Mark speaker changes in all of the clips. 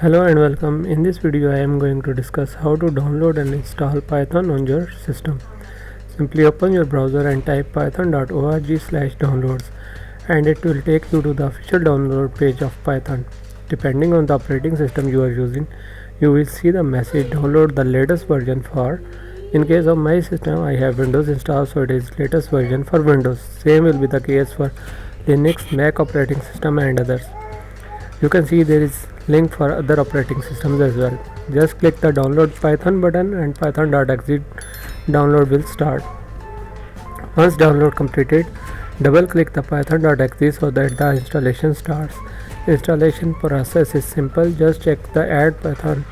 Speaker 1: Hello and welcome. In this video I am going to discuss how to download and install Python on your system. Simply open your browser and type python.org/downloads and it will take you to the official download page of Python. Depending on the operating system you are using, you will see the message download the latest version for. In case of my system, I have Windows installed, so it is latest version for Windows. Same will be the case for Linux, Mac operating system and others. You can see there is link for other operating systems as well. Just click the download Python button and python.exe download will start. Once download completed, double click the python.exe so that the installation starts. Installation process is simple. Just check the add python.exe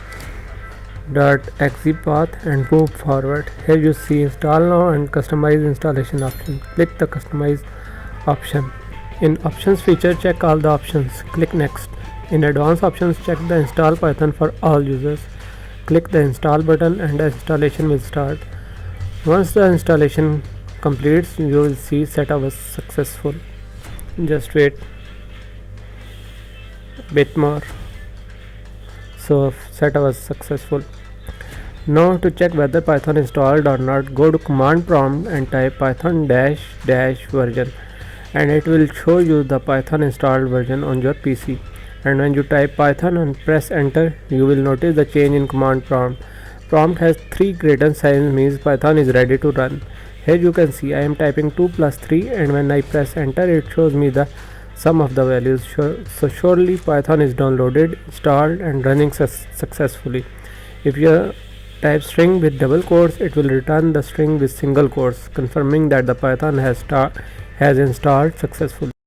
Speaker 1: path and move forward. Here you see install now and customize installation option. Click the customize option. In options feature, check all the options. Click next. In advanced options, check the install Python for all users. Click the install button and the installation will start. Once the installation completes, you will see setup was successful. Just wait a bit more. So setup was successful. Now to check whether Python installed or not, go to command prompt and type python -- version and it will show you the Python installed version on your PC. And when you type Python and press enter, you will notice the change in command prompt. Prompt has 3 greater signs, means Python is ready to run. Here you can see I am typing 2 plus 3 and when I press enter it shows me the sum of the values. So surely Python is downloaded, installed and running successfully. If you type string with double quotes, it will return the string with single quotes, confirming that the Python has installed successfully.